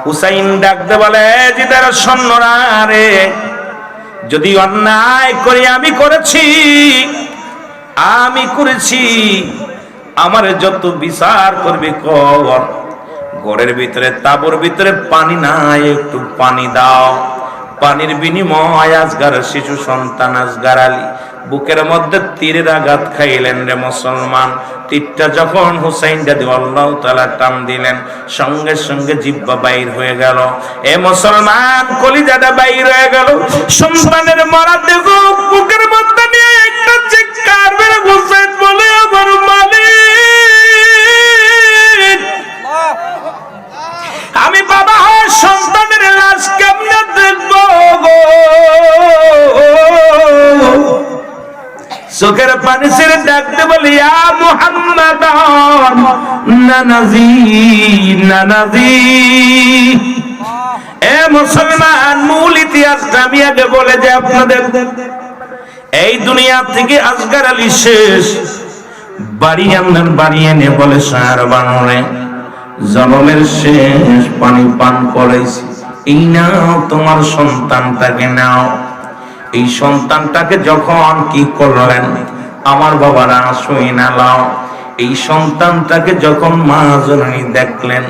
হুসাইন ডাকতে বলে, জিদার সৈন্যরা রে, যদি অন্যায় করি আমি করেছি, আমার যত বিচার করবি কর। ঘরের ভিতরে তাবুর ভিতরে পানি নাই, একটু পানি দাও। পানির বিনিময় আসগার শিশু সন্তান আসগার আলী বুকের মধ্যে তীরের আঘাত খাইলেন রে মুসলমান। তীরটা যখন হুসাইন রাদিয়াল্লাহু তাআলা টান দিলেন, সঙ্গে সঙ্গে জিহ্বা বাইর হয়ে গেল। এ মুসলমান, কলিজাটা বাইর হয়ে গেল। সন্তানের মরা দেহ বুকের মধ্যে নিয়ে একটা চিৎকার মেরে হুসাইন বলে, আমার মালিক, আমি বাবা হয় সন্তানের লাশ কেমনে দেখব গো? চোখের পানি ছেড়ে ডাকতে বলি, ইয়া মুহাম্মাদ, নানাজি নানাজি। এ মুসলমান, মূল ইতিহাসটা আমি আগে বলে যে আপনাদের, এই দুনিয়া থেকে আসগার আলী শেষ। বাড়ি এনে বলে, সার বানরে জনমের শেষ পানি পান করাইছি, এই নাও তোমার সন্তানটাকে নাও। এই সন্তানটাকে যখন কি করলেন আমার বাবারা, আসই না লাও। এই সন্তানটাকে যখন মা জননী দেখলেন,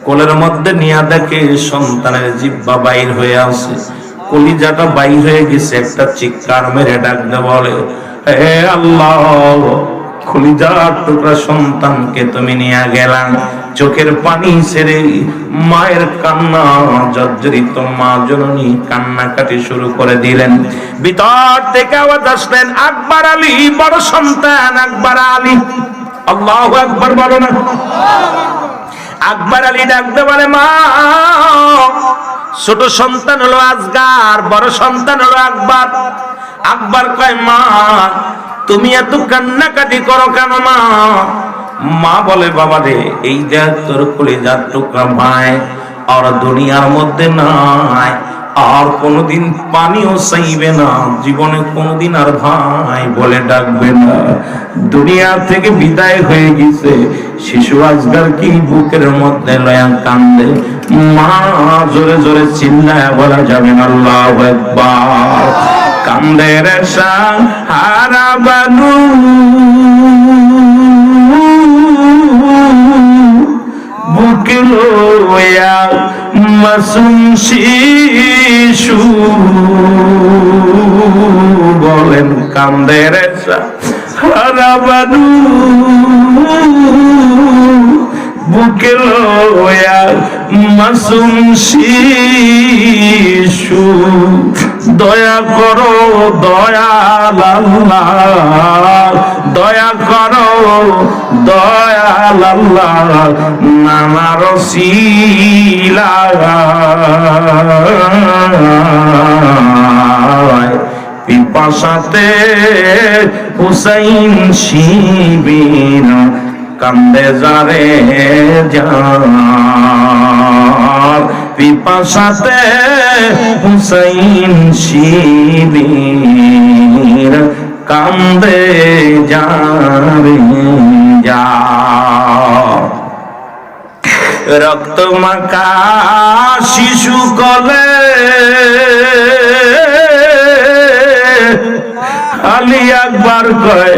কোলের মধ্যে নিয়ে দেখে সন্তানের জিহ্বা বাইর হয়ে আসে, কলিজাটা বাইর হয়ে গেছে। একটা চিৎকার মেরে ডাকতে বলে, হে আল্লাহ, কলিজার টুকরা সন্তানকে তুমি নিয়ে গেলাম। চোখের পানি ছেড়ে মায়ের কান্না জর্জরিত মা জননী কান্নাকাটি শুরু করে দিলেন। ভিতর থেকে আওয়াজ আসলেন, আকবর আলী, বড় সন্তান আকবর আলী। আল্লাহু আকবার বলো না। আকবর আলী ডাকতে বলে, মা, ছোট সন্তান হলো আসগার, বড় সন্তান হলো আকবর। আকবর কয়, মা তুমি এত কান্নাকাটি করো কেন মা? মা বলে, বাবা রে, এই দেখ তোর কলিজার টুকরা ভাই আর দুনিয়ার মধ্যে নাই, আর কোনোদিন পানিও চাইবে না, জীবনে কোনোদিন আর ভাই বলে ডাকবে না, দুনিয়া থেকে বিদায় হয়ে গেছে। শিশু আসগার কি বুকের মধ্যে লয়া কান্দে। মা জোরে জোরে চিল্লায় বলা যাবে না, আল্লাহু আকবার। কান্দে রে সাহারা বানু, বুকে লয়া মাসুম শিশু। বলেন, কান্দে রে সাহারা বানু, বুকে লয়া মাসুম শিশু। দয়া করো দয়াল আল্লাহ, দয়া করো দয়াল আল্লাহ, নামার শিলায় পিপাসাতে হুসাইন শিবির কান্দে যারে যার। পিপাসাতে হুসাইন শিবির কান্দে যারে যার। রক্ত মাখা শিশু কলে আলী আকবর কয়,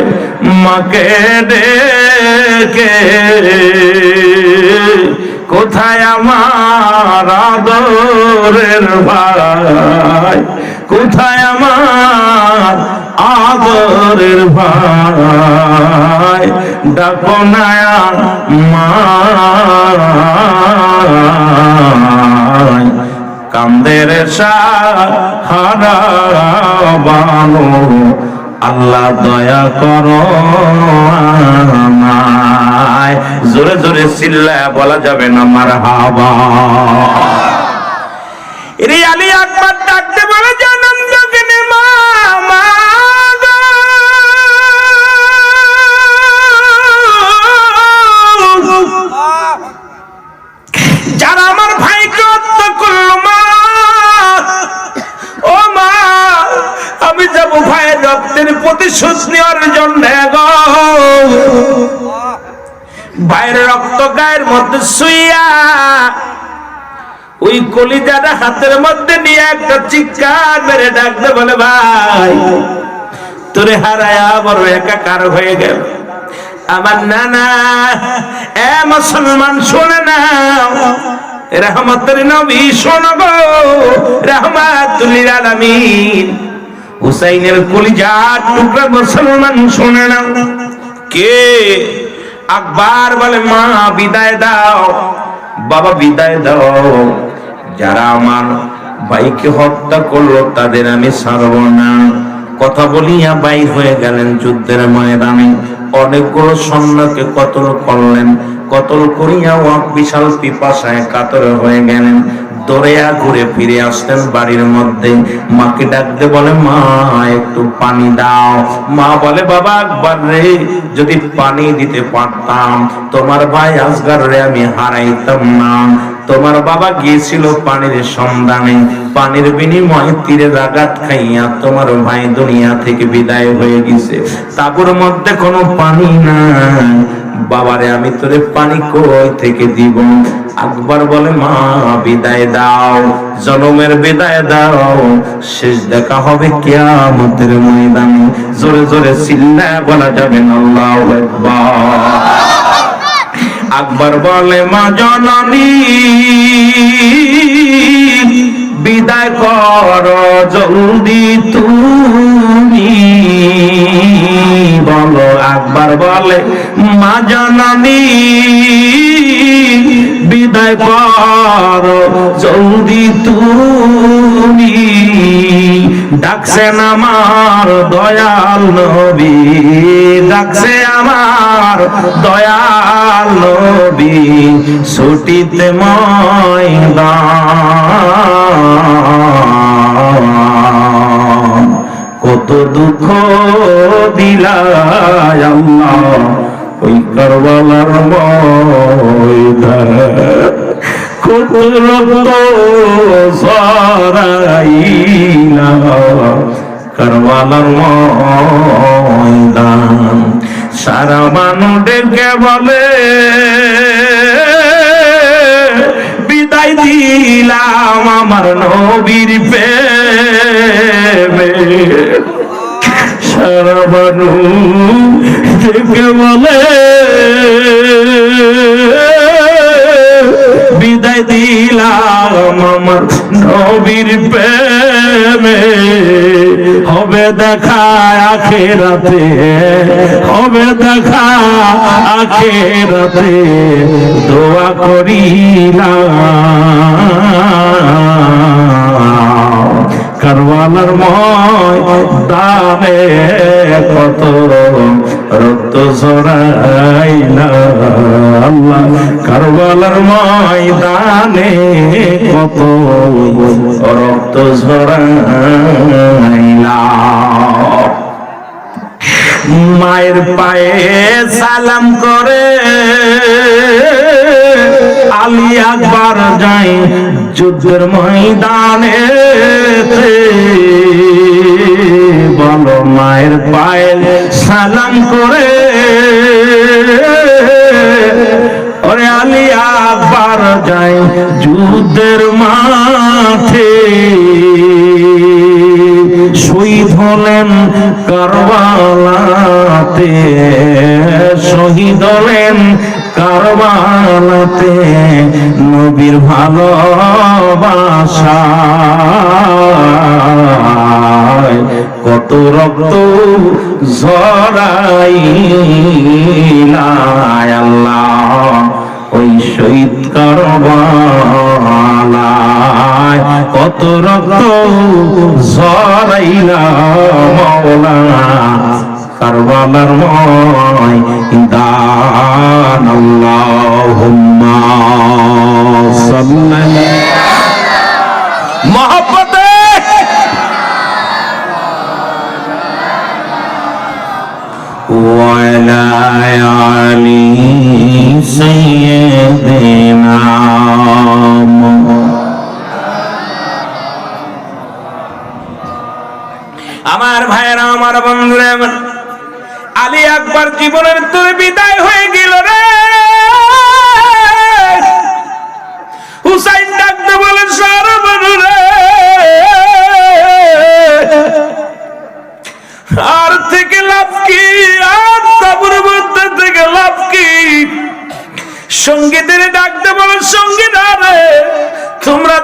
মাকে ডেকে, কোথায় আমার আদরের ভাই, কোথায় আমার আদরের ভাই, ডাকো না মায়। কান্দের সাহারা বানো, আল্লাহ দয়া করো আমায়। জোরে জোরে চিল্লায় বলা যাবে না মারহাবা। রে আলী আকবর ডাকতে বলে, জানাম দোকানে মামা, যারা আমার ভাইকে হত্যা করলো মা, ও মা, আমি যাব ভাইয়ের রক্তের প্রতিশোধ নেওয়ার জন্য গো। ভাইয়ের রক্ত গায়ের মধ্যে শুইয়া ওই কলিজাটা হাতের মধ্যে নিয়ে একটা চিৎকার মেরে ডাকতে বলে, ভাই তোরে হারায়া বড় একাকার হয়ে গেল। আমার নানা এ মুসলমান শোনে না, রহমতের নবী শোনো গো, রাহমাতুল লিল আলামিন হুসাইনের কলিজার টুকরা মুসলমান শোনে না। কে? আকবর বলে, মা বিদায় দাও, বাবা বিদায় দাও, যারা আমার ভাইকে হত্যা করলো তাদের আমি ছাড়ব না। কথা বলিয়া বাইর হয়ে গেলেন যুদ্ধের ময়দানে। অনেকগুলো সৈন্যকে কতল করলেন, কতল করিয়া বিশাল পিপাসায় কাতর হয়ে গেলেন। দৌড়িয়া ঘুরে ফিরে আসলেন বাড়ির মধ্যে। মাকে ডাকতে বলে, মা একটু পানি দাও। মা বলে, বাবা আকবর রে, যদি পানি দিতে পারতাম তোমার ভাই আসগর রে আমি হারাইতাম না। তোমার বাবা গিয়েছিল পানির সন্ধানে, পানির বিনিময়ে তীরে আঘাত খাইয়া তোমার ভাই দুনিয়া থেকে বিদায় হয়ে গেছে। তাবুর মধ্যে কোনো পানি নাই, বাবারে আমি তোরে পানি কই থেকে দিব? আকবর বলে, মা বিদায় দাও, জনমের বিদায় দাও, শেষ দেখা হবে কিয়ামতের ময়দানে। জোরে জোরে চিল্লায় বলা যাবে না আল্লাহু আকবার। আকবর বলে, মা জননী বিদায় করো জলদি তুমি বলো। আকবর বলে, মা জননী বিদায় করো জলদি তুমি, ডাকছেন আমার দয়াল নবী, ডাকছে আমার দয়াল নবী, ছুটিতে ময়দান। কত দুঃখ দিলাই আল্লাহ ওই কারবালার ময়দান, কত রক্ত ঝরাইলা কারবালার ময়দান। সারা মানুষকে বলে বিদায় দিলাম আমার নবীর প্রেমে। সারা মানুষকে বলে বিদায় দিলাম আমার নবীর প্রেমে। হবে দেখা আখিরাতে, হবে দেখা আখিরাতে, দোয়া করিলাম কারবালার ময়দানে কত রক্ত ঝরাইলা আল্লাহ, কারবালার ময়দানে কত রক্ত ঝরাইলা। মায়ের পায়ে সালাম করে আলী আকবর যাই যুদ্ধের ময়দানে। বলো, মায়ের পায়ে সালাম করে ওরে আলী আকবর যাই যুদ্ধের মাঠে। শহীদ হলেন কারবালাতে, শহীদ হলেন কারবালাতে, নবীর ভালোবাসা কত রক্ত ঝরাইলা আল্লাহ ওই শহীদ কারবালায়, কত রক্ত ঝরাইলা মাওলা কারবালার ময়দান। আল্লাহুম্মা সাল্লি মোহাব্বতে ওয়ালা আলি সাইয়্যিদিনা। আমার ভাইয়েরা, আমার বন্ধুরা, আলী আকবর জীবনের তোর বিদায় হয়ে গেল রে। হুসাইন ডাকতে বলে, সঙ্গী সঙ্গীদের ডাকতে বলে সঙ্গীরা রে তোমরা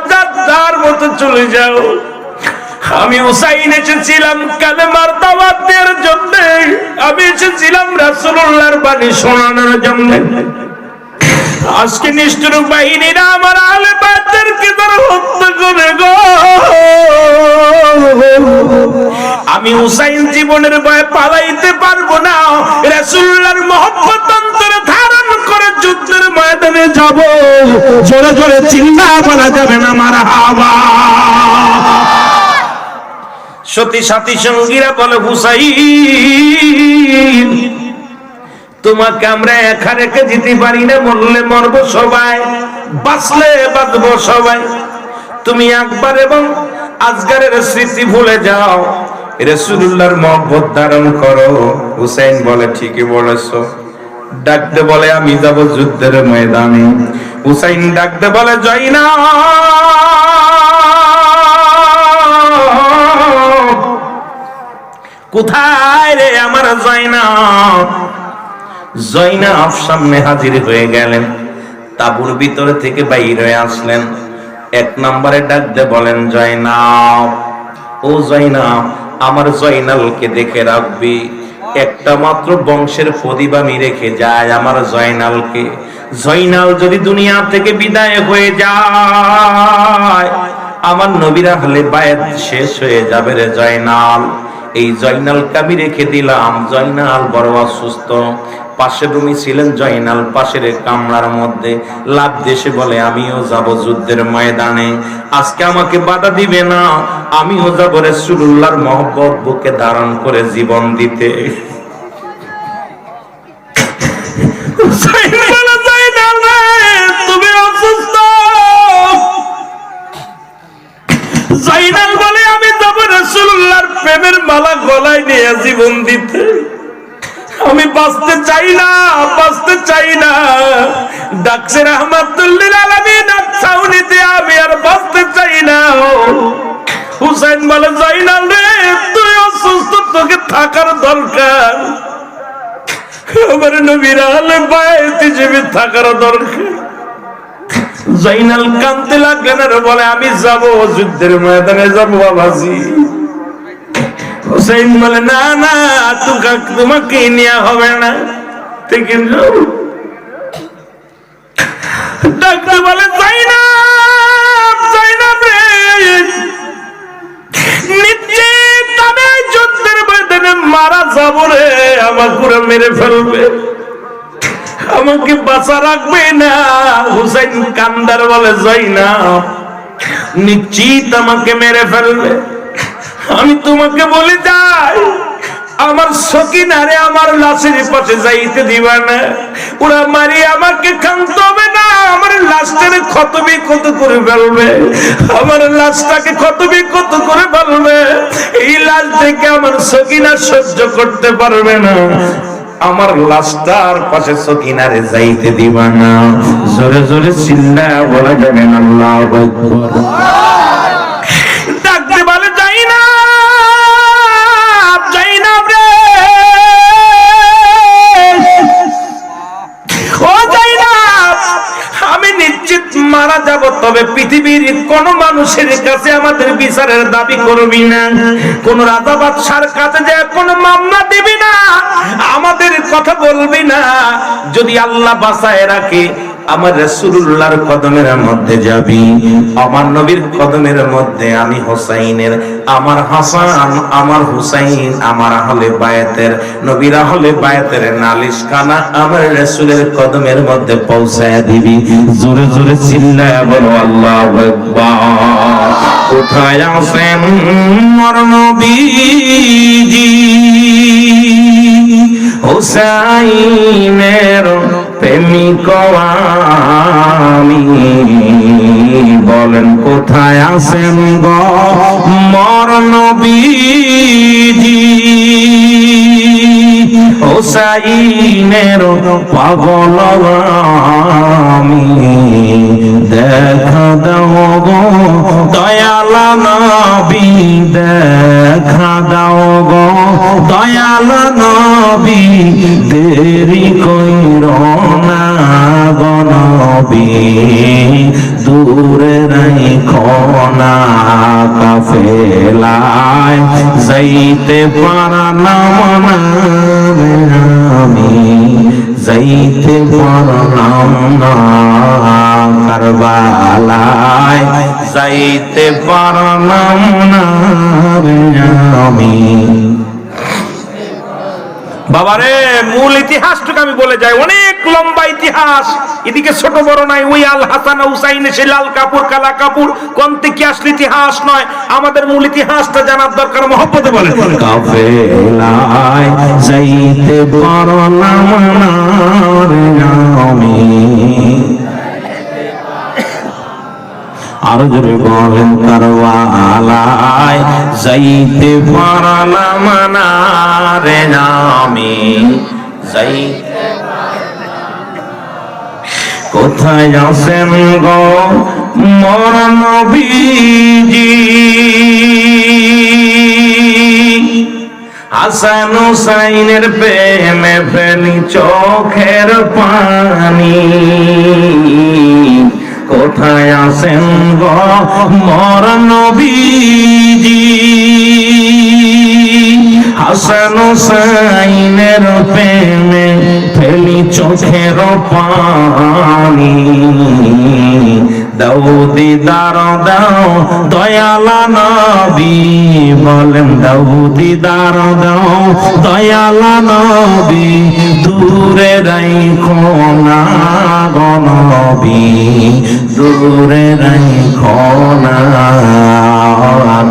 তার মতো চলে যাও। আমি হুসাইন এসেছিলাম কালেমার দাওয়াত দেওয়ার জন্য, আমি এসেছিলাম রাসূলুল্লাহর বাণী শোনানোর জন্য। আজকে নিষ্ঠুর বাহিনীরা আমার আহলে বাইতদেরকে তারা হত্যা করে গো। আমি হুসাইন জীবনের ভয়ে পালাইতে পারবো না, রাসূলুল্লাহর মহব্বত অন্তরে ধারণ করে যুদ্ধের ময়দানে যাব। জোরে জোরে চিল্লা বলা যাবে না মারহাবা। সতী সাথী সঙ্গীরা বলে হুসাইন তোমাকে আমরা একা রেখে যেতে পারি না, মরলে মরবো সবাই, বাঁচলে বাঁচবো সবাই। তুমি একবার এবং আজগারের স্মৃতি ভুলে যাও, রাসূলুল্লাহর মহব্বত ধারণ করো। হুসাইন বলে ঠিকই বলেছো। ডাকতে বলে আমি যাব যুদ্ধের ময়দানে। হুসাইন ডাকতে বলে জয়নাব কোথায় রে আমার জয়নাব। জয়নাব সামনে হাজির হয়ে গেলেন, তাঁবুর ভিতরে থেকে বাইর হয়ে আসলেন। এক নম্বরে ডাকতে বলেন জয়নাব, ও জয়নাব আমার জয়নালকে দেখে রাখবি, একটা মাত্র বংশের প্রদীপ আমি রেখে যায় আমার জয়নালকে। জয়নাল যদি দুনিয়া থেকে বিদায় হয়ে যায় আমার নবীর আহলে বায়াত শেষ হয়ে যাবে রে জয়নাল। এই জয়নালকে আমি রেখে দিলাম। জয়নাল বড় অসুস্থ, পাশের রুমে ছিলেন জয়নাল, পাশের কামরার মধ্যে লাভ দেশে বলে আমিও যাব যুদ্ধের ময়দানে, আজকে আমাকে বাধা দিবে না, আমিও যাব রাসূলুল্লাহর মহব্বত বুকে ধারণ করে জীবন দিতে। তুমি অসুস্থ। জয়নাল বলে আমি যাব রাসূলুল্লাহর প্রেমের মালা গলায় নিয়ে জীবন দিতে। আমি বাঁচতে চাই না, বাঁচতে চাই না। ডাকছে রাহমাতুল লিল আলামিন ছাউনিতে, আমি আর বাঁচতে চাই না। হুসাইন বলে জয়নাল রে তুই অসুস্থ, তোকে থাকার দরকার, আমার নবীর আহলে বায়াত হিসেবে থাকার দরকার। জয়নাল কাঁদতে লাগলেন আর বলে আমি যাব যুদ্ধের ময়দানে যাব বাবাজি। হুসাইন বলে না না তোমাকে নেওয়া হবে না, থেকে যাও। ডাক্তার বলে জয়নাব, জয়নাব রে নিশ্চিত আমি যুদ্ধের ময়দানে মারা যাব রে, আমাকে মেরে ফেলবে, আমাকে বাঁচা রাখবে না। হুসাইন কান্দার বলে জয়নাব নিশ্চিত আমাকে মেরে ফেলবে। আমি তোমাকে বলে যাই আমার সকিনারে আমার লাশের পাশে যাইতে দিবা না, ওরা মারি আমাকে কাঁদতে হবে না, আমার লাশটাকে ক্ষত বিক্ষত করে ফেলবে, আমার লাশটাকে ক্ষত বিক্ষত করে ফেলবে। এই লাশ থেকে আমার সকিনা সহ্য করতে পারবে না, আমার লাশটার পাশে সকিনারে যাইতে দিবা না। জোরে জোরে চিল্লা বলা যাবে না আল্লাহু আকবার। ডাকতে বলে যাই না, যাই না রে, ও যাই না, আমি নিশ্চিত মারা যাব, তবে পৃথিবীর কোন মানুষের কাছে আমাদের বিচারের দাবি করবি না, কোন রাজা বাদশার কাছে যে কোন মামলা দিবি না, আমাদের কথা বলবি না। যদি আল্লাহ বাঁচায় রাখে আমার রাসূলুল্লাহর কদমের মধ্যে যাবি, আমার নবীর কদমের মধ্যে আমি হোসাইনের, আমার হাসান, আমার হুসাইন, আমার আহলে বায়াতের, নবীর আহলে বায়াতের নালিশখানা আমার রাসূলের কদমের মধ্যে পৌঁছায় দিবি। জোরে জোরে চিল্লায়া বলো আল্লাহু আকবার। কোথায় আছেন মোর নবীজি, হুসাইনের প্রেমিক আমি, বলেন কোথায় আছেন গো মোর নবীজি, হুসাইনের পাগল আমি, দেখা দাও গো দয়াল নবী, দেখা দাও গো দয়াল নবী, দেরি কইর না গনবী দূরে রাইখো না কাফেলায় যাইতে পারলাম না আমি যাইতে পারলাম না কারবালায় যাইতে পারলাম না আমি। বাবারে মূল ইতিহাসটুকু আমি বলে যাই, অনেক লম্বা ইতিহাস, এদিকে ছোট বড় নাই। ওই আল হাসান হুসাইন সে লাল কাপড় কালা কাপড় কোন থেকে আসলে ইতিহাস নয়, আমাদের মূল ইতিহাসটা জানার দরকার। মহব্বতে বলে কাফেলায় যাইতে পারলাম না আমি, আরো জোরে বলেন কারবালায় যাইতে পারলাম না রে আমি যাইতে। কোথায় আছেন গো মোর নবীজি, হাসান হুসাইনের প্রেমে ফেলি চোখের পানি। কোথায় আছেন গো মোর নবীজি, হাসান হুসাইনের প্রেমে ফেলি চোখের পানি। দাও দিদার দাও দয়ালা নবী, বলেন দাও দিদার দাও দয়ালা নবী দূরে রাইখো না গনবী দূরে রাইখো না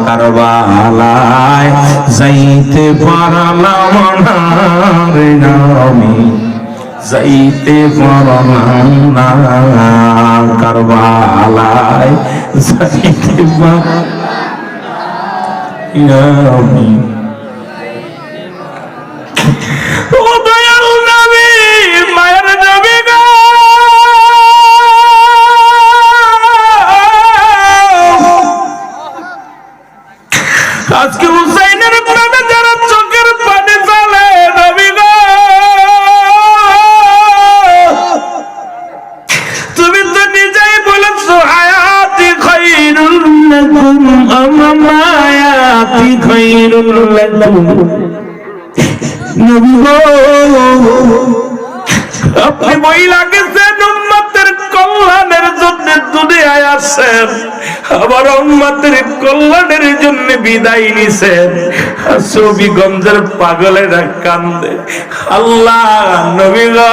কারবালায় যাইতে পারলাম না রে আমি যাইতে পারলাম না কারবালায় যাইতে পারলাম না আমি। ও দয়াল নবী মায়ের নবী গো, আজকে হুসাইনের প্রেমে যারা চোখের পানি ফেলে নবী গো, তুমি তো নিজেই বলেছো হায়াতি খায়রুল লাকুম মায়াতি খায়রুল লাকুম। নবী গো আপনি মহিলা গেছেন উম্মতের কল্যাণের জন্য দুনিয়ায় আসেন, আবার উম্মতের কল্যাণের জন্য বিদায় নিছেন। ছবিগঞ্জের পাগলেরা কান্দে আল্লাহ নবী গো,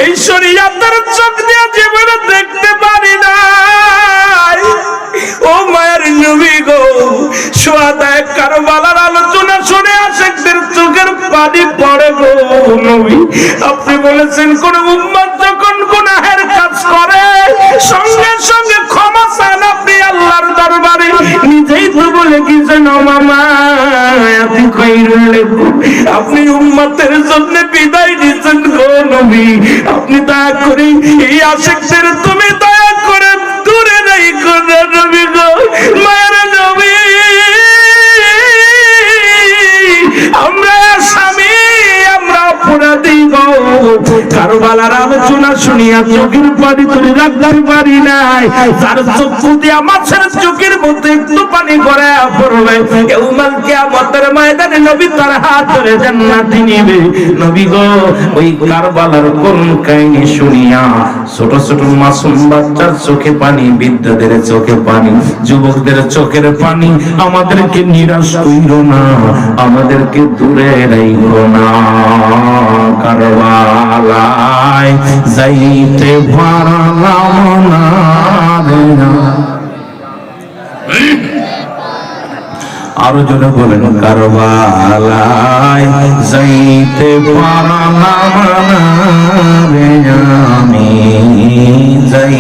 এই শরীয়তের চোখ দিয়ে জীবনে দেখতে পারি না। ও মায়ের নবী গো, সুহাদায়ে কারবালার আলোচনা শুনে আশিকদের চোখের পানি পড়ে গো নবী। আপনি বলেছেন কোন উম্মত যখন গুনাহের কাজ করে সঙ্গে সঙ্গে ক্ষমা চান আপনি আল্লাহর দরবারে। নিজেই তো বলে গেছেন মায়াতি খায়রুল লাকুম, আপনি উম্মতের জন্য বিদায় দিয়েছেন গো নবী। আপনি দয়া করে এই আশিকদের তুমি দয়া করে দূরে নাই করে নবী গো মায়ের নবী। আমরা স্বামী আমরা অপরাধী গো, কারবালার আলোচনা শুনিয়া চোখের পানি তুলে রাখতে পারি নাই। যার চক্ষু দিয়া মাছের চোখের মধ্যে একটু পানি করে পড়বে, ইয়াউমাল কিয়ামতের ময়দানে নবী তার হাত ধরে জান্নাতে নিবে। নবী গো ওই কারবালার করুণ কাহিনী শুনিয়া ছোট ছোট মাসুম বাচ্চার চোখে পানি, বৃদ্ধদের চোখে পানি, যুবকদের চোখের পানি। আমাদেরকে নিরাশ কইরো না, আমাদেরকে দূরে রাইখো না কারবালায় যাইতে পারলাম না রে। আরো জোরে বলেন কারবালায় যাইতে পারলাম না রে আমি যাই।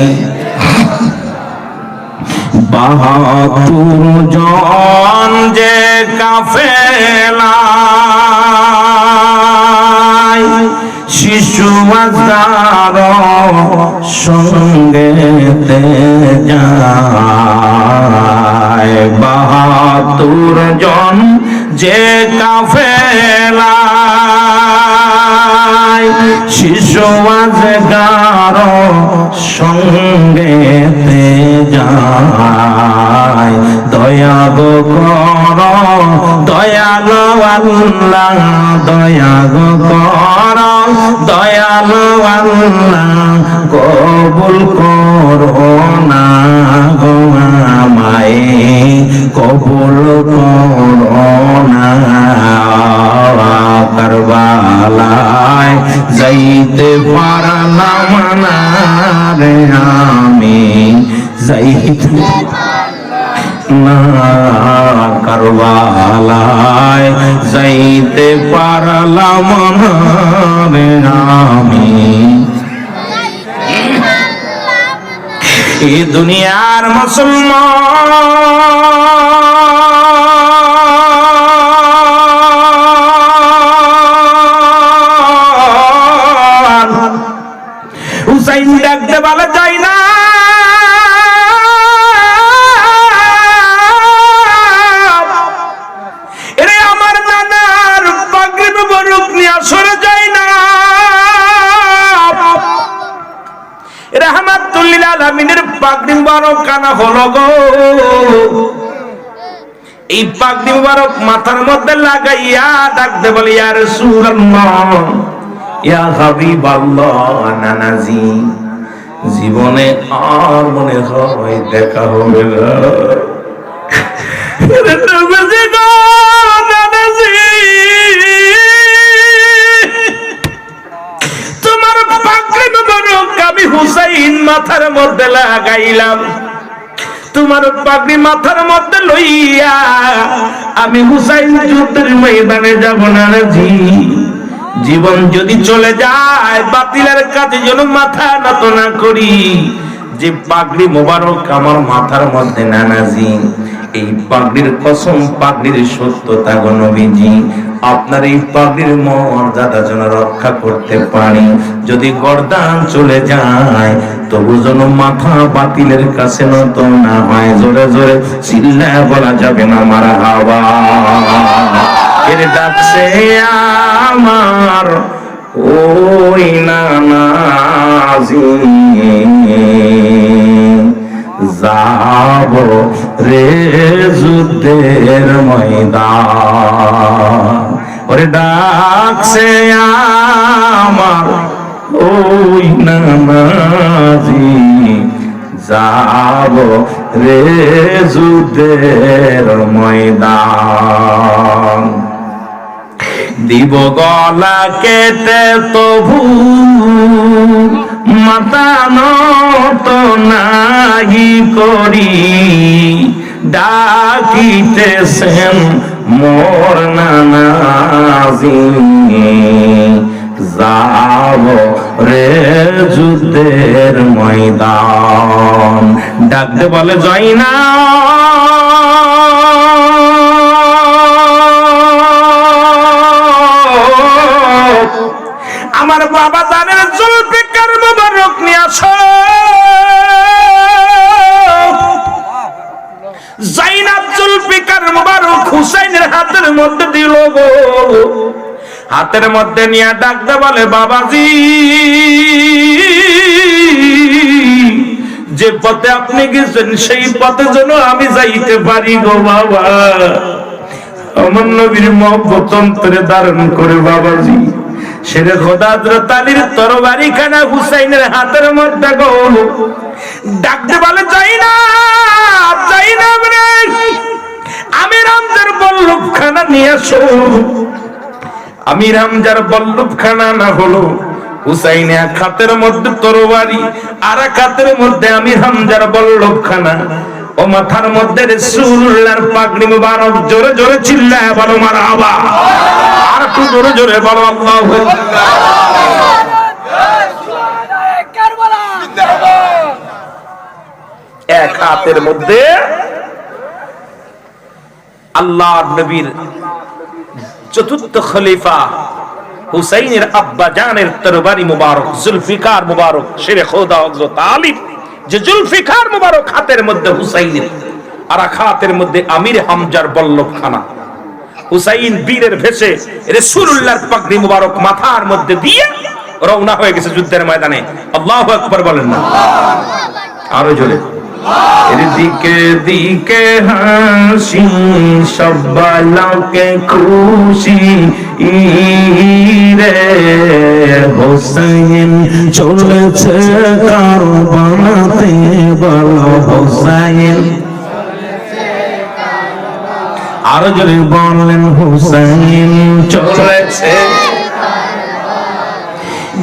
৭২ জন যে কাফেলা শিশু আজগার সঙ্গেতে যায়। ৭২ জন যে কাফেলা শিশু আজগার সঙ্গেতে যায় দয়া গো কর দয়ালো আল্লাহ দয়া গো কর দয়ালো আল্লাহ কবুল করো না গো আমায় কবুল করো না কারবালায় যাইতে পারলাম না রে আমি যাইতে না কারবালায় যাইতে পারলাম না রে আমি এই দুনিয়ার মুসলমান হুসাইন ডাকতে বলা যায় না এরে আমার নানার পাগড়ি মুবারক নিয়ে সরে যায় না রাহমাতুল লিল আলামিনের পাগড়ি মুবারক কানা হলো গো এই পাগড়ি মুবারক মাথার মধ্যে লাগাইয়া ডাকতে বলে ইয়া রাসূলুল্লাহ ইয়া হাবিবাল্লাহ নানাজি জীবনে আর মনে হয় দেখা হবে না তোমার পাগড়ি মুবারক আমি হুসাইন মাথার মধ্যে লাগাইলাম তোমার পাগড়ি মাথার মধ্যে লইয়া আমি হুসাইন যুদ্ধের ময়দানে যাব না জি জীবন যদি চলে যায় বাতিলের কাছে যেন মাথা নত না করি যে পাগড়ি মোবারক আমার মাথার মধ্যে নানাজি এই পাগড়ির কসম পাগড়ির সত্যতা গো নবীজি আপনার এই পাগড়ির মর্যাদা যেন রক্ষা করতে পারি যদি গর্দান চলে যায় তবু যেন মাথা বাতিলের কাছে নত না হয় জোরে জোরে চিল্লায় বলা যাবে না মারহাবা এর ডাকছে আমার ওই নানাজি যাব রে যুদ্ধের ময়দান ওরে ডাকছে আমার ওই নানাজি যাব রে যুদ্ধের ময়দান দিব গলা কেটে তবু মাথা নত নাহি করি ডাকিতেছেন মোর নানাজি যাব রে যুদ্ধের ময়দান ডাকতে বলে যাই না আমার বাবা জানের জুলফিকার মুবারক নিয়ে আসো জাইনাব জুলফিকার মুবারক হুসাইনের হাতের মধ্যে দিল গো হাতের মধ্যে নিয়ে ডাকতে বলে বাবাজি যে পথে আপনি গেছেন সেই পথে যেন আমি যাইতে পারি গো বাবা আমার নবীর মহব্বত অন্তরে ধারণ করে বাবাজি শেরে খোদা হযরত আলীর তরবারি খানা হুসাইনের হাতের মধ্যে গো ডাকতে বলে যাই না রে আমি রামজার বল্লভ খানা নিয়ে আসো আমি রামজার বল্লভ খানা না হলো হুসাইন এক হাতের মধ্যে তরবারি আর এক হাতের মধ্যে আমি হামজার বল্লভ খানা ও মাথার মধ্যে রাসূলুল্লাহর পাগড়ি মুবারক জোরে জোরে চিল্লায় বলো মারহাবা আর একটু জোরে জোরে বলো আল্লাহু এক হাতের মধ্যে আল্লাহর নবীর চতুর্থ খলিফা হুসাইনের আব্বা জানের তরবারি মুবারক জুলফিকার মুবারক শেরে খোদা হযরত আলী যে জুলফিকার মুবারক হাতের মধ্যে হুসাইনের আর এক হাতের মধ্যে আমির হামজার বল্লভ খানা হুসাইন বীরের ভেষে রাসূলুল্লাহর পাগড়ি মুবারক মাথার মধ্যে দিয়ে রওনা হয়ে গেছে যুদ্ধের ময়দানে। আল্লাহু আকবার বলেন না, আরো জোরে। এদিকে দিকে হাসি, সবাইকে খুশি রে, হোসেন চলেছে কারবালাতে, বলো হোসেন। আরো জোরে বলেন, হোসেন চলেছে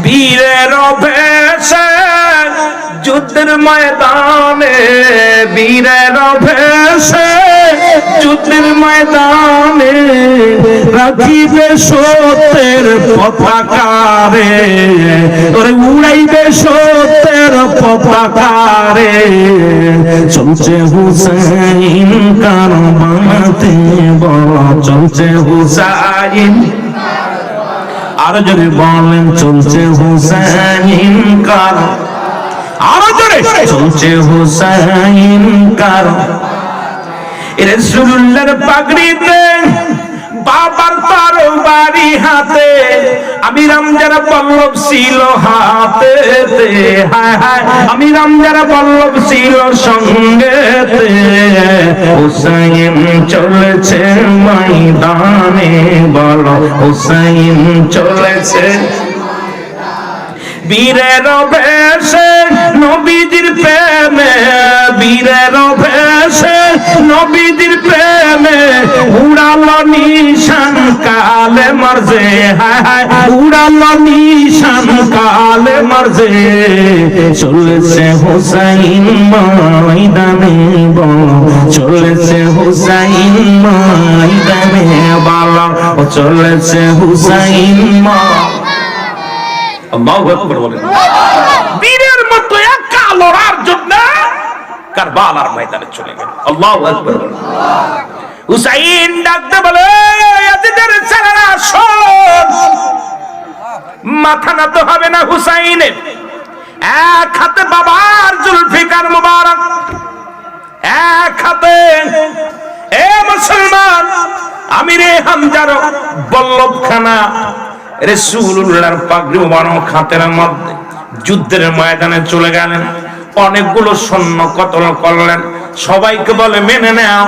বীরের ভেষে যুদ্ধের ময়দানে, বীরের ভেষে যুদ্ধের ময়দানে, রাখিবে সত্যের পতাকা রে, ওরে উড়াইবে সত্যের পতাকা রে, চলছে হুসাইন কারবালাতে, বলো চলছে হুসাইন। আরো জোরে বলেন, চলছে হুসাইন কারবালাতে, আরো জোরে চলছে হুসাইন কারবালাতে। রাসূলুল্লাহর পাগড়িতে, বাবার তরবারি হাতে, আমি রামজারা পল্লব ছিল হাতে, হায় হায় আমি রামজারা পল্লব ছিল সঙ্গেতে, হুসাইন চলেছে ময়দানে, বলো হুসাইন চলেছে বীরের ভেষে নবীজির প্রেমে, বীরের ভেষে নবীজির প্রেমে, উড়ালো নিশান কালে মারজে, হায় হায় উড়ালো নিশান কালে মারজে, চলেছে হুসাইন ময়দানে, বলো চলেছে হুসাইন ময়দানে, বলো চলেছে হুসাইন ময়দানে। আল্লাহু আকবার বলেন। বীরের মতো একা লড়ার জন্য কারবালার ময়দানে চলে গেল। আল্লাহু আকবার। হুসাইন ডাকতে বলে, ইয়াজিদের ছেলেরা শোন, মাথা নত হবে না হুসাইনের। এক হাতে বাবার জুলফিকার মুবারক, এক হাতে এ মুসলমান আমিরে হামজার বল্লভখানা, রাসূলুল্লাহর পাগড়ি মুবারক হাতের মধ্যে যুদ্ধের ময়দানে চলে গেলেন। অনেকগুলো সৈন্য কতল করলেন। সবাইকে বলে মেনে নাও,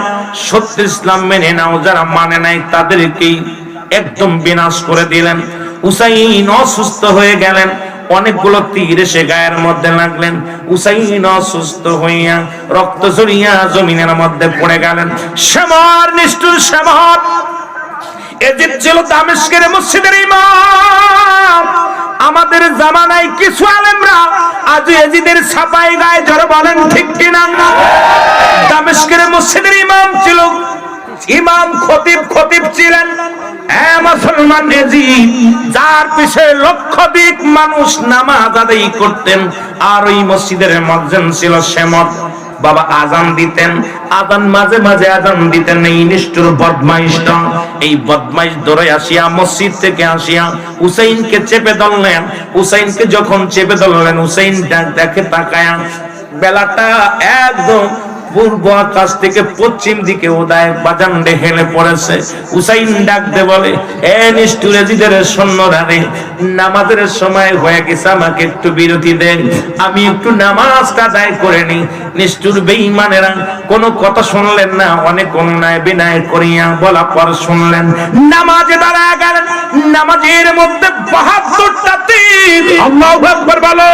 সত্য ইসলাম মেনে নাও, যারা মানে নাই তাদেরকেই একদম বিনাশ করে দিলেন। হুসাইন অসুস্থ হয়ে গেলেন। অনেকগুলো তীর এসে গায়ের মধ্যে লাগলেন। হুসাইন অসুস্থ হইয়া রক্ত ঝরিয়া জমিনের মধ্যে পড়ে গেলেন। শামার নিষ্ঠুর শামার, এজিদ ছিল দামেস্কের মসজিদের ইমাম। আমাদের জামানায় কিছু আলেমরা আজ এজিদের ছাপাই গায়ে জড়ো, বলেন ঠিক কিনা? দামেস্কের মসজিদের ইমাম ছিল, ইমাম খতিব ছিলেন। মুসলমান এজিদ, যার পিছে লক্ষাধিক মানুষ নামাজ আদায় করতেন। আর ওই মসজিদের মুয়াজ্জিন ছিল সেমত বাবা, আজান দিতেন। আজান মাঝে মাঝে আজান দিতেন। এই নিষ্ঠুর বদমাইশটা, এই বদমাইশ দৌড়ে আসিয়া মসজিদ থেকে আসিয়া হুসাইনকে চেপে ধরলেন। হুসাইনকে যখন চেপে ধরলেন, হুসাইন দেখে তাকায়া, বেলাটা একদম পূর্ব আকাশ থেকে পশ্চিম দিকে উদয় বাজান্ডে হেলে পড়েছে। হুসাইন ডাকতে বলে, এ নিষ্ঠুর এজিদের সৈন্যরা রে, নামাজের সময় হয়ে গেছে, আমাকে একটু বিরতি দেন, আমি একটু নামাজটা আদায় করে নিই। নিষ্ঠুর বেঈমানেরা কোনো কথা শুনলেন না। অনেক অন্যায় বিনয় করিয়া বলা পর শুনলেন। নামাজে দাঁড়ায় গেলেন। নামাজের মধ্যে ৭২টা তীর, আল্লাহু আকবার বলো,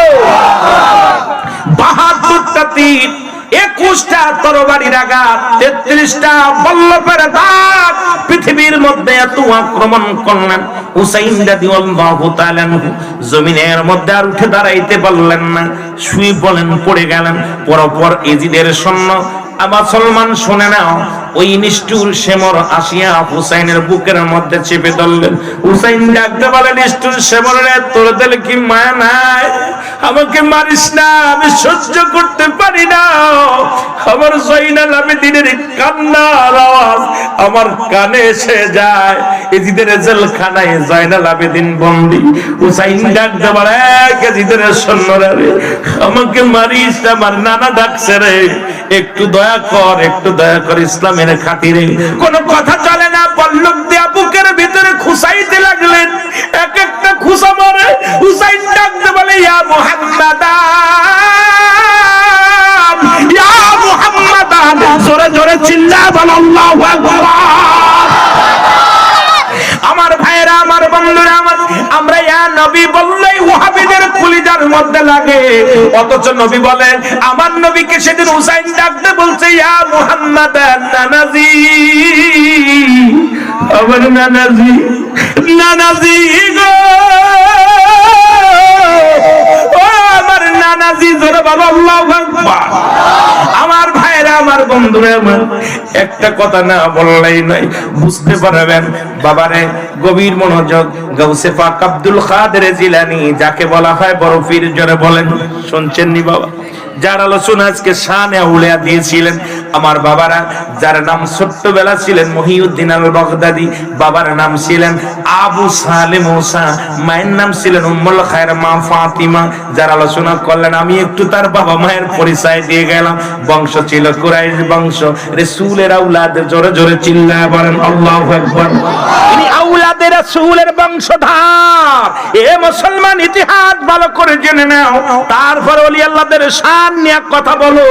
৭২টা তীর, ২১টা তরবারির আঘাত, ৩৩টা বল্লভের দাগ। পৃথিবীর মধ্যে এত আক্রমণ করলেন। হুসাইন রাদিয়াল্লাহু তাআলা জমিনের মধ্যে আর উঠে দাঁড়াইতে পারলেন না, শুয়ে বলেন পড়ে গেলেন। পরপর এজিদের সৈন্য, মুসলমান শুনে নাও, ওই নিষ্ঠুর শেমর আসিয়া হুসাইনের বুকের মধ্যে চেপে ধরলেন। হুসাইন ডাকতে বলে, নিষ্ঠুর শেমর রে, তোর দিলে কি মায়া নাই? আমাকে মারিস না, আমি সহ্য করতে পারি না। আমার জয়নাল আবেদিনের কান্নার আওয়াজ আমার কানে এসে যায়। এজিদের জেলখানায় জয়নাল আবেদিন বন্দী। হুসাইন ডাকতে বলে, এজিদের সৈন্যরা রে, আমাকে মারিস না, আমার নানা ডাকছে রে, একটু দয়া কর, একটু দয়া কর, ইসলামের খাতিরে। কোনো কথা চলে না, পল্লব দিয়া বুকের ভিতরে খুসাইতে লাগলেন, এক একটা খুসা মারে। হুসাইন ডাকতে বলে ইয়া মুহাম্মাদান, ইয়া মুহাম্মাদান, জোরে জোরে চিল্লা বল আল্লাহু আকবার। আমার ভাইরা, আমার বন্ধুরা, আমরা ইয়া নবী বললেই ওয়াহাবীদের কলিজার মধ্যে লাগে, অথচ নবী বলেন, আমার নবীকে সেদিন হুসাইন ডাকতে বলছে ইয়া মুহাম্মাদান, নানাজি, আমার নানাজি, নানাজি গো, ও আমার নানাজি, জোরে বলো আল্লাহু আকবার। আমার ভাইরা, আমার বন্ধুরা, আমার একটা কথা না বললেই নাই, বুঝতে পারবেন। বাবারে গভীর মনোযোগ, গাউসে পাক আব্দুল কাদের জিলানী, যাকে বলা হয় বড় পীর, জোরে বলেন, শুনছেন নি বাবা? যার আলোচনা আজকে শানে আউলিয়া দিয়েছিলেন আমার বাবারা, যার নাম ছোট্টবেলা ছিলেন মহিউদ্দিন আল বাগদাদি, বাবার নাম ছিলেন আবু সালেম মুসা, মায়ের নাম ছিলেন উম্মুল খায়ের মা ফাতিমা। যার আলোচনা করলেন, আমি একটু তার বাবা মায়ের পরিচয় দিয়ে গেলাম। বংশ ছিল কুরাইশ বংশ, রাসূলের আওলাদ, জোরে জোরে চিল্লায় বলেন আল্লাহু আকবার। ইনি আওলাদে রাসূলের বংশধর। এ মুসলমান, ইতিহাস ভালো করে জেনে নাও, তারপর ওলি আল্লাহদের শান নিয়ে কথা বলো,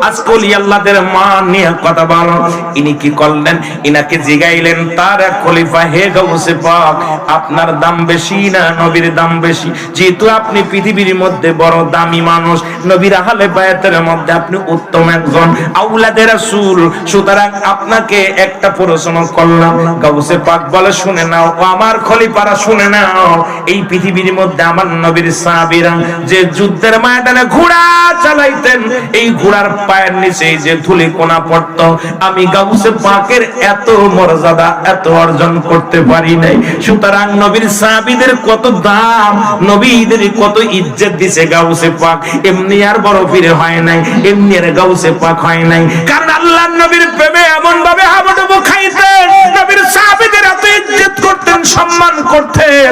আজকে ওলি আল্লাহদের মান নিয়ে কথা বলো। ইনি কি করলেন? ইনাকে জিগাইলেন তার এক খলিফা, হে গাউসে পাক, আপনার দাম বেশি না নবীর দাম বেশি? যেহেতু আপনি পৃথিবীর মধ্যে বড় দামি মানুষ, নবীর আহলে বায়াতের মধ্যে আপনি উত্তম একজন আওলাদে রাসূল, সুতরাং আপনাকে একটা প্রশ্ন করলাম। গাউসে পাক বলে, শুনে নাও ও আমার খলিফারা, শুনে নাও, এই পৃথিবীর মধ্যে আমার নবীর সাহাবীরা যে যুদ্ধের ময়দানে ঘোড়া চালাইতেন, এই ঘোড়ার পায়ের নিচে যে ধুলি কোনা পড়তো, আমি গাউসে পাকের এত মর্যাদা, এত অর্জন করতে পারি নাই। সুতরাং নবীর সাহাবীদের কত দাম, নবীদের কত ইজ্জত দিছে গাউসে পাক, এমনি আর বড় পীর হয় নাই, এমনি আর গাউসে পাক হয় নাই। কারণ আল্লাহর নবীর প্রেমে এমন ভাবে হাবুডুবু খাইতেন, নবীর সাহাবীদের এত ইজ্জত করতেন, সম্মান করতেন।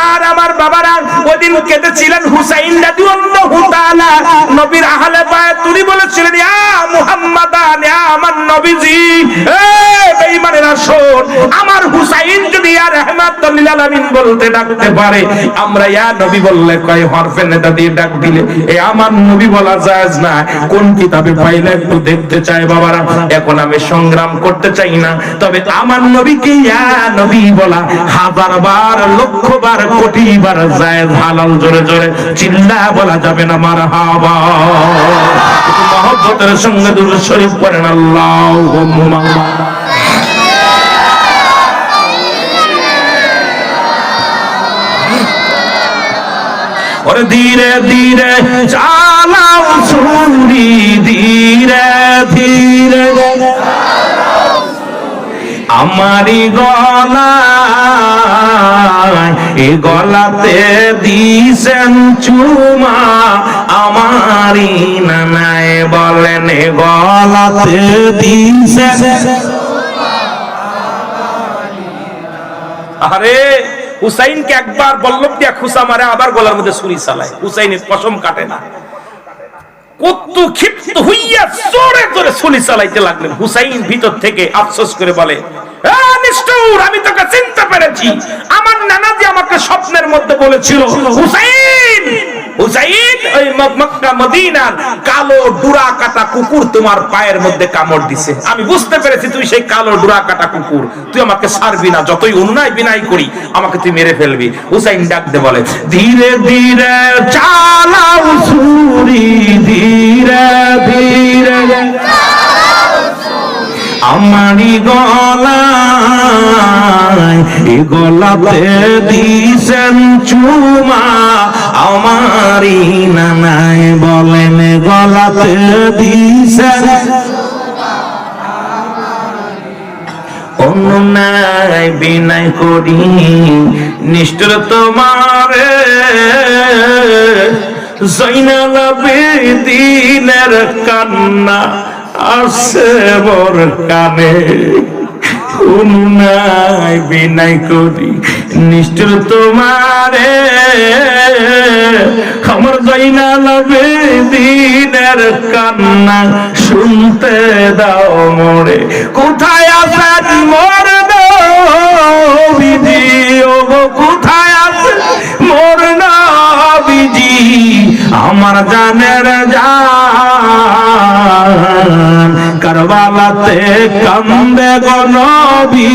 আর আমার বাবারা ওইদিন কেঁদেছিলেন হুসাইন রাদিয়াল্লাহু তাআলা, নবীর আহলে বায়াত, তিনি বলেছিলেন ইয়া মুহাম্মাদান, ইয়া আমার নবীজি, এ বেঈমানেরা শোন, আমার হুসাইন যদি ইয়া রাহমাতুল লিল আলামিন বলতে ডাকতে পারে, আমরা ইয়া নবী বললে কয় হরফে নেতা দিয়ে ডাক দিলে এ আমার নবী বলা জায়েজ না। কোন কিতাবে পাইলে একটু দেখতে চাই বাবারা। এখন আমি সংগ্রাম করতে চাই না, তবে আমার নবীকে ইয়া নবী বলা হাজার বার, লক্ষ বার, কোটি বার জায়েজ, হালাল। জোরে জোরে চিল্লা বলা যাবে না মারহাবা। মহব্বতের সঙ্গে দুরূদ শরীফ পড়েন আল্লাহুম্মা। और धीरे धीरे चालाओ सुरी, धीरे धीरे আমারি গলায়, এ গলাতে দিছেন চুমা, আমারি নানায় বলেন এ গলাতে দিছেন। আরে হুসাইনকে একবার বল্লভ দিয়া খুসা মারে, আবার গলার মধ্যে ছুরি চালায়, হুসাইনের পশম কাটে না। কত ক্ষিপ্ত হইয়া জোরে জোরে ছুরি চালাইতে লাগলেন। হুসাইন ভিতর থেকে আফসোস করে বলে, নিষ্ঠুর, আমি তোকে চিনতে পেরেছি, আমার নানাজি আমাকে স্বপ্নের মধ্যে বলেছিল হুসাইন, হুসাইন ওই মক্কা মদিনার কালো ডুরা কাটা কুকুর তোমার পায়ের মধ্যে কামড় দিছে, আমি বুঝতে পেরেছি তুই সেই কালো ডুরা কাটা কুকুর, তুই আমাকে ছাড়বি না, যতই অন্যায় বিনাই করি আমাকে তুই মেরে ফেলবি। হুসাইন ডাকতে বলে, ধীরে ধীরে চালাও ছুরি, ধীরে ধীরে আমারি গলায়, এ গলাতে দিছেন চুমা, আমারি নানায় বলেন গলাতে দিছেন। অন্যায় বিনাই করি নিষ্ঠুর তোমারে, জয়নাল আবেদিনের কান্না আসে মোর কানে, অন্যায় বিনাই করি নিষ্ঠুর তোমারে, আমার জয়নাল আবেদিনের কান্না শুনতে দাও মোরে। কোথায় আছেন মোর নবীজি, আমার জানের জান কারবালাতে কান্দে গো নবী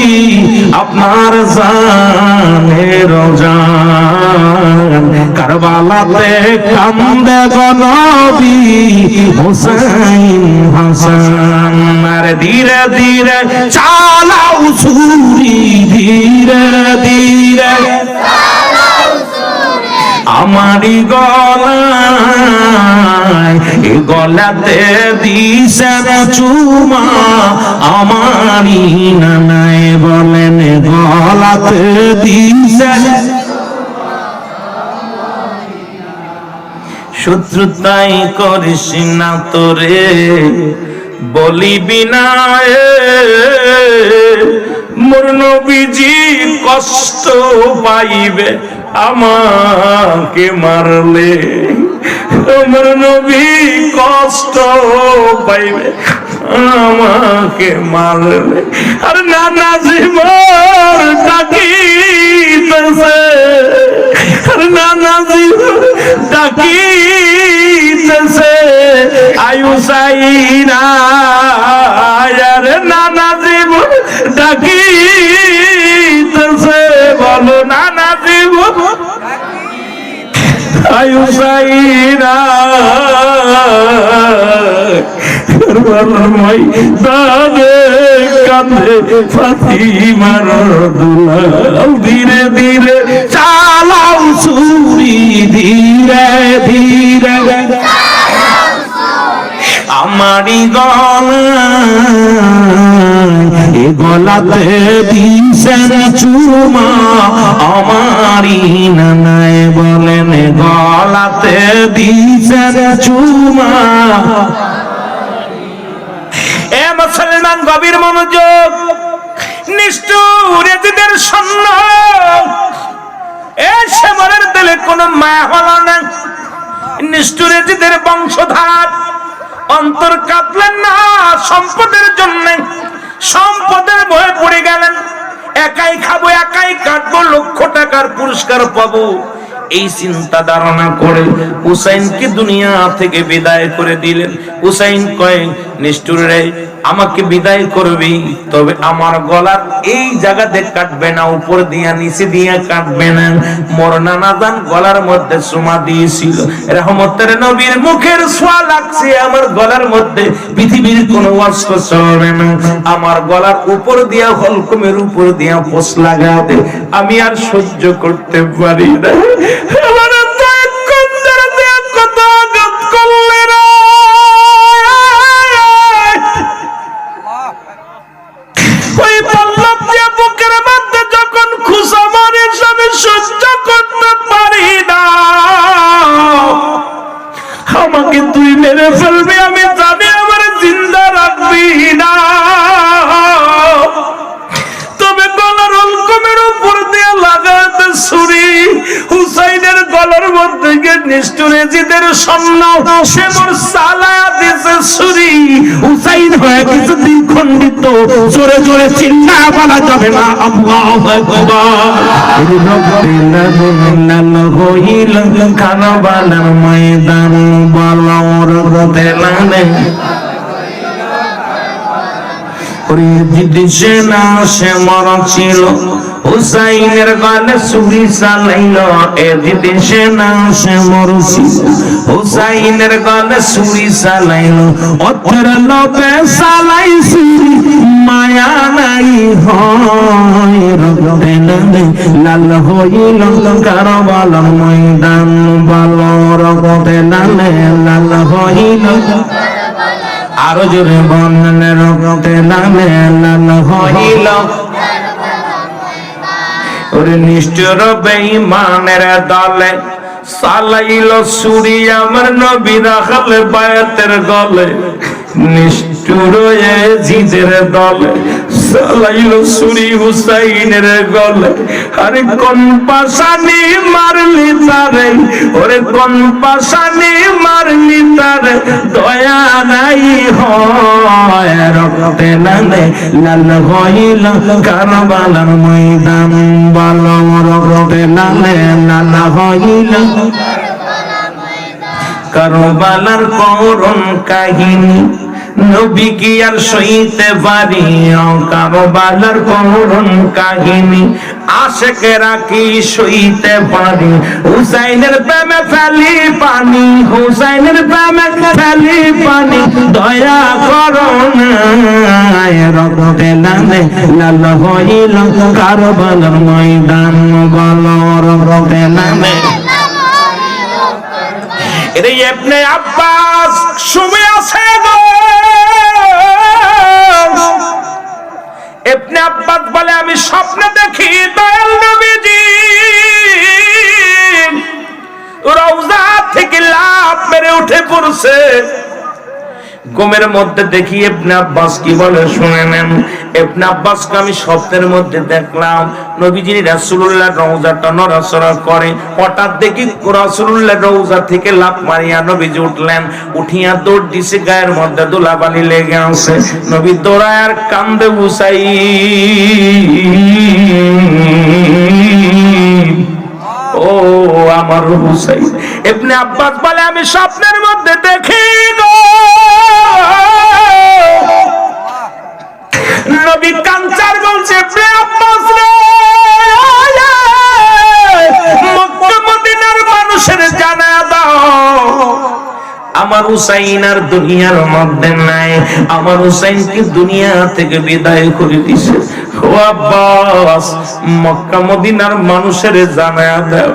আপনার জানের জান কারবালাতে কান্দে গো নবী হুসাইন হাসান আরে ধীরে ধীরে চালাও ছুরি ধীরে ধীরে আমারি গলাতে দিছেন চুমা আমারি নানায় বলেন গলাতে দিছেন শত্রুতাই করিস না তোরে বলিবি না মোর নবীজি কষ্ট পাইবে আমাকে মারলে আমার নবী কষ্ট পাইবে আমাকে মারলে আর নানা জীবন ডাকিতেছে আর নানা জীবন ডাকিতেছে আয়ু সাইনা আর নানা জীবন ডাকিতেছে বলো নানা জীবন আয়ু সাইনা কারবালায় দাদে কাঁদে ফাতিমার দুলাল ধীরে ধীরে চালাও ছুরি ধীরে ধীরে আমারি গলাতে দিছেন চুমা আমারি নানায় বলেন গলাতে দিছেন চুমা এ মুসলমান গভীর মনোযোগ নিষ্ঠুর এদের সৈন্য এ সেমরের দিলে কোনো মায়া হলো না নিষ্ঠুর এদের বংশধার অন্তর কাঁপলেন না সম্পদের জন্য সম্পদের ভয়ে পড়ে গেলেন একাই খাবো একাই কাটবো লক্ষ টাকার পুরস্কার পাবো এই চিন্তা ধারণা করে হুসাইনকে দুনিয়া থেকে বিদায় করে দিলেন হুসাইন কয় নিষ্ঠুর রে আমাকে বিদায় করবি তবে আমার গলার এই জায়গাতে কাটবে না উপর দিয়া নিচে দিয়া কাটবে না মোর নানা জান গলার মধ্যে চুমা দিয়েছিল রহমতের নবীর মুখের ছোঁয়া লাগছে আমার গলার মধ্যে পৃথিবীর কোনো অস্ত্র চলবে না আমার গলার উপর দিয়া হলকমের উপর দিয়া পোষ লাগাতে আমি আর সহ্য করতে পারি না আমাকে তুই মেরে ফেলবি আমি জানি আমার জিন্দা রাখবি না তবে গলার হলকমের উপর দিয়ে লাগাতে ছুরি হুসাইনের গলার মধ্যে গিয়ে নিষ্ঠুরে জিদের সৈন্য সে মোর সালা দিছে ছুরি হুসাইন হয়ে কিছুদিন খণ্ডিত জোরে জোরে চিল্লা বলা যাবে না আল্লাহু আকবার হইল কারবালার ময়দান বলর দেলানে ওরে জিদিসে না সে মরছিল হুসাইনের গলে ছুরি চালাইল এ জিদিসে না সে মরছিল হুসাইনের গলে ছুরি চালাইল অতর লোভে চালাই ছুরি মায়া নাই হয় রক্তে লাল হইল কারবালার ময়দান বলর দেলানে লাল হইল আরো জোরে বললেন রক্তে লালে লাল হইল ওরে নিষ্ঠুর বেঈমানের দলে চালাইল ছুরি আমার নবী রাখল বায়াতের গলে নিষ্ঠুর জিদের দলে চালাইল ছুরি হুসাইনের গলে আরে কোন পাশানি মারলি তারে ওরে কোন পাশানি মারলি তারে দয়া নাই হয় রক্তে লালে লাল হইল কারবালার ময়দান বলর রক্তে লালে লাল হইল কারবালার করুণ কাহিনী নবী কি আর সইতে পারি কারবালার করুণ কাহিনী আশেকেরা কি সইতে পারি হুসাইনের প্রেমে ফেলি পানি হুসাইনের প্রেমে ফেলি পানি দয়া করো না রক্তে লালে লাল হইল কারবালার ময়দান বলো রক্তে লালে এরে ইবনে আব্বাস শুয়ে আছে গো ইবনে আব্বাস বলে আমি স্বপ্নে দেখি দয়াল নবীজি রওজা থেকে লাফ মেরে উঠে পড়ছে ঘুমের মধ্যে দেখি ইবনে আব্বাস কি বলে শুনে নেন ইবনে আব্বাসকে আমি স্বপ্নের মধ্যে দেখলাম নবীজি রাসূলুল্লাহ রওজাটা নড়াচড়া করে হঠাৎ দেখি রাসূলুল্লাহ রওজা থেকে লাফ মারিয়া নবীজি উঠলেন উঠিয়া দৌড় দিছে গায়ের মধ্যে ধুলাবালি লেগে আছে নবী দৌড়ায় আর কান্দে হুসাইন ও আমার হুসাইন ইবনে আব্বাস বলে আমি স্বপ্নের মধ্যে দেখি গো নবী কাঞ্চার বলছে ইবনে আব্বাস রে মক্কা মদিনার মানুষের জানায়া দাও আমার হুসাইন আর দুনিয়ার মধ্যে নাই আমার হুসাইনকে দুনিয়া থেকে বিদায় করে দিয়েছে ও আব্বাস মক্কা মদিনার মানুষের জানায়া দাও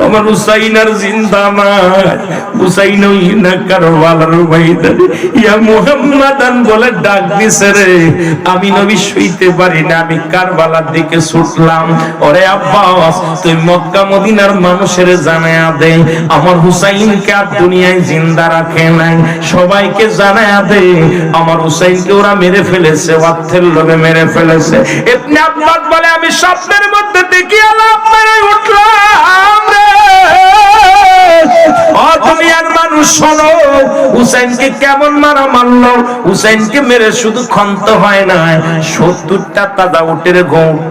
আমার হুসাইন আর জিন্দা নাই হুসাইন ওই না কারবালার ময়দানে ইয়া মুহাম্মাদান বলে ডাক দিছে রে আমি নবী শুইতে পারি না আমি কারবালার দিকে ছুটলাম ওরে আব্বাস তুই মক্কা মদিনার মানুষের জানায়া দে আমার হুসাইনকে আর দুনিয়ায় জিন্দা রাখে নাই সবাইকে জানায়া দে আমার হুসাইনকে ওরা মেরে ফেলেছে অর্থের লোভে মেরে ফেলেছে ইবনে আব্বাস বলে আমি স্বপ্নের মধ্যে দেখি আল্লাহ মেরে উঠলাম রে ও দুনিয়ার মানুষ শোনো হুসাইনকে কেমন মারা মারলো হুসাইনকে মেরে শুধু খন্ত হয় না 70টা তাজা উটের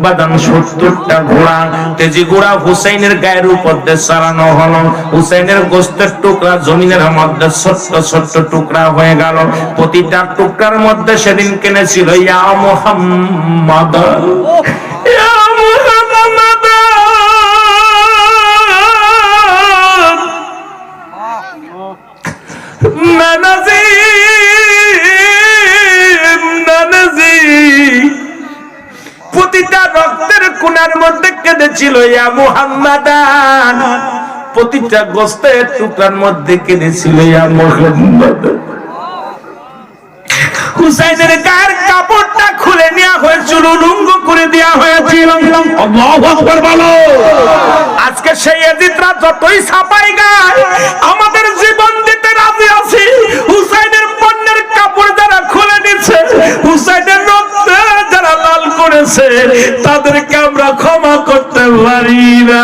বাদান 70টা ঘোড়া তেজি ঘোড়া হুসাইনের গায়ের উপর দিয়ে চালানো হলো হুসাইনের গোশতের টুকরা জমিনের মধ্যে ছোট্ট ছোট্ট টুকরা হয়ে গেল প্রতিটা টুকরার মধ্যে সেদিন কেনেছিল ইয়া মুহাম্মদ ইয়া মুহাম্মদ নানাজি নানাজি প্রতিটা রক্তের কোণার মধ্যে কেঁদেছিল ইয়া মুহাম্মাদান প্রতিটা গোশতের টুকরার মধ্যে কেঁদেছিল ইয়া মুহাম্মাদ হুসাইনের গায়ের কাপড়টা খুলে নেওয়া হয়েছিল লুঙ্গ করে দেওয়া হয়েছিল আল্লাহু আকবার বলো আজকে সেই এজিদরা যতই ছাপাই গায় আমাদের জীবন দিতে রাজি আছি হুসাইনের পণ্যের কাপড় যারা খুলে নিচ্ছে হুসাইনের রক্ত যারা লাল করেছে তাদেরকে আমরা ক্ষমা করতে পারি না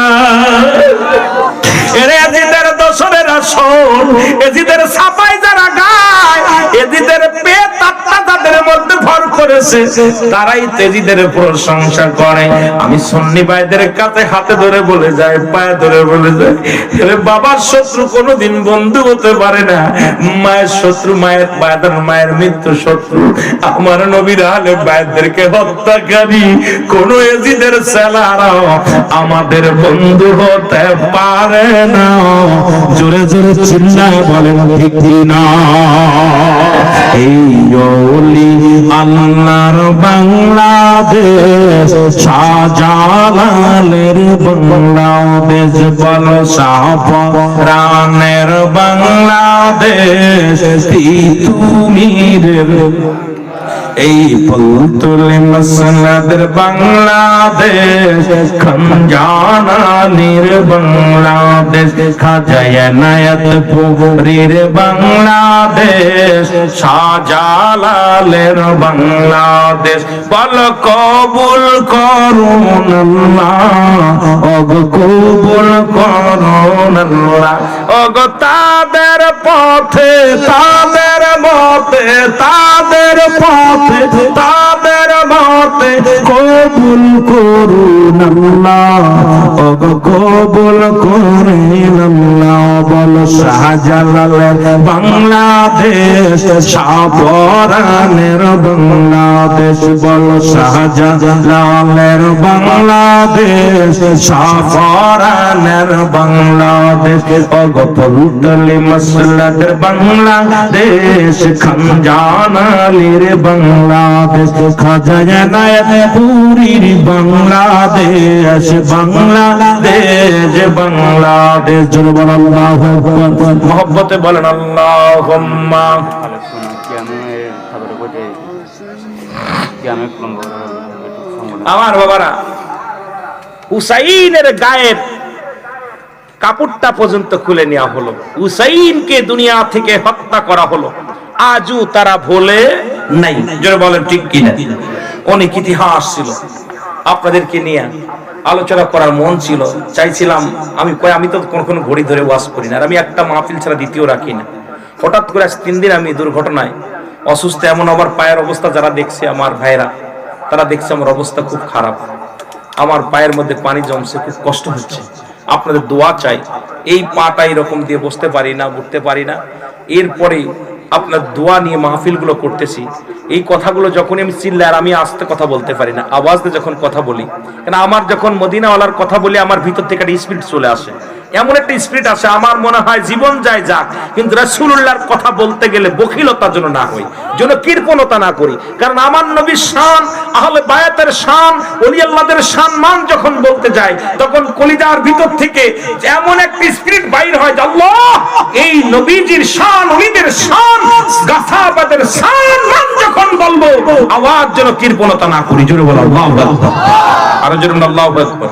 এরে এজিদের দোসরের আসল এজিদের ছাপাই যারা গায় এজিদের পেট আত্মা যাদের মধ্যে ভর করেছে তারাই তেজিদের প্রশংসা করে আমি সুন্নি ভাইদের কাছে হাতে ধরে বলে যায় পায়ে ধরে বলে যায় এরে বাবার শত্রু কোনোদিন বন্ধু হতে পারে না মায়ের শত্রু মায়ের মায়ের মৃত্যু শত্রু আমার নবীর আলে ভাইদেরকে হত্যাকারী কোন এজিদের ছেলেরাও আমাদের বন্ধু হতে পারে না জোরে জোরে চিল্লায় বলেন ঠিক না এই ওলি আল্লাহর বাংলাদেশ শাহজালালের বাংলাদেশ বলো শাহপরানের বাংলাদেশ তিতুমির এই পলতুলে মসনদের বাংলাদেশ খঞ্জানানির বাংলাদেশ খাজা এনায়েতপুরীর বাংলাদেশ শাহজালালের বাংলাদেশ বল কবুল করুন আল্লাহ ওগো কবুল করুন আল্লাহ ওগো তাদের পথে তাদের মতে তাদের পথে তাদের মতে কবুল করুন আল্লাহ ওগো কবুল করেন আল্লাহ বল শাহ শাহজালালের বাংলাদেশ, শাহপরানের বাংলাদেশ, বলো শাহজালালের বাংলাদেশ, শাহপরানের বাংলাদেশ, অগপলুটলি মসলাদের বাংলাদেশ, খানজানালির বাংলাদেশ, খাজা এনায়েত পুরীর বাংলাদেশ, বাংলাদেশ, বাংলাদেশ। জোরে বলেন আল্লাহু আকবার, মহব্বতে বলেন আল্লাহুম্মা। আমার বাবারা, হুসাইনের গায়ের কাপড়টা পর্যন্ত খুলে নেওয়া হলো, হুসাইনকে দুনিয়া থেকে হত্যা করা হলো, আজও তারা ভোলে নাই। জোরে বলেন ঠিক কিনা? অনেক ইতিহাস ছিল, আপনাদেরকে নিয়ে আলোচনা করার মন ছিল, চাইছিলাম আমি তো কোনো ঘড়ি ধরে ওয়াজ করি না, আর আমি একটা মাহফিল ছাড়া দ্বিতীয় রাখি না। হঠাৎ করে আজ 3 দিন আমি দুর্ঘটনায় অসুস্থ, এমন আমার পায়ের অবস্থা যারা দেখছে, আমার ভাইরা তারা দেখছে আমার অবস্থা খুব খারাপ, আমার পায়ের মধ্যে পানি জমছে, খুব কষ্ট হচ্ছে। আপনাদের দোয়া চাই। এই পাটা এরকম দিয়ে বসতে পারি না, উঠতে পারি না, এরপরে আপনার দোয়া নিয়ে মাহফিলগুলো করতেছি। এই কথাগুলো যখন আমি চিল্লাই, আর আমি আস্তে কথা বলতে পারি না, আওয়াজ দিয়ে যখন কথা বলি, কারণ আমার যখন মদিনাওয়ালার কথা বলি আমার ভিতর থেকে একটা স্পিরিট চলে আসে, এমন একটা স্পিরিট আসে, আমার মনে হয় জীবন যায় যাক, কিন্তু রাসূলুল্লাহর কথা বলতে গেলে বখিলতার জন্য না হই, যেন কৃপণতা না করি। কারণ আমার নবীর শান, আহলে বায়াতের শান, ওলি আল্লাহদের শান মান যখন বলতে যায়, তখন কলিজার ভিতর থেকে এমন একটা স্পিরিট বাইর হয় যে আল্লাহ, এই নবীজির শান, ওলিদের শান, গাছাবাদের শান মান যখন বলবো, আওয়াজ যেন কৃপণতা না করি। জোরে বলো আল্লাহু আকবার, আরো জোরে বলো আল্লাহু আকবার।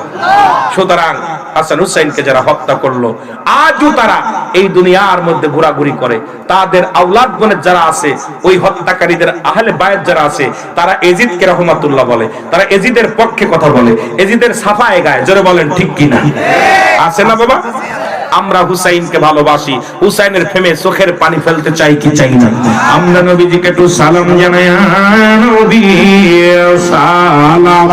সুতরাং হাসান হুসাইনকে যারা হত্যা করলো, আজও তারা এই দুনিয়ার মধ্যে ঘোরাঘুরি করে। তাদের আওলাদ গণের যারা আছে, ওই হত্যাকারীদের আহলে বায়াত যারা আছে, তারা এজিদকে রহমাতুল্লাহ বলে, তারা এজিদের পক্ষে কথা বলে, এজিদের সাফায়ে গায়। জোরে বলেন ঠিক কিনা? আছে না বাবা? আমরা হুসাইনকে ভালোবাসি, হুসাইনের প্রেমে চোখের পানি ফেলতে চাই কি চাই না? আমরা নবীজিকে একটু সালাম জানাই, নবী সালাম।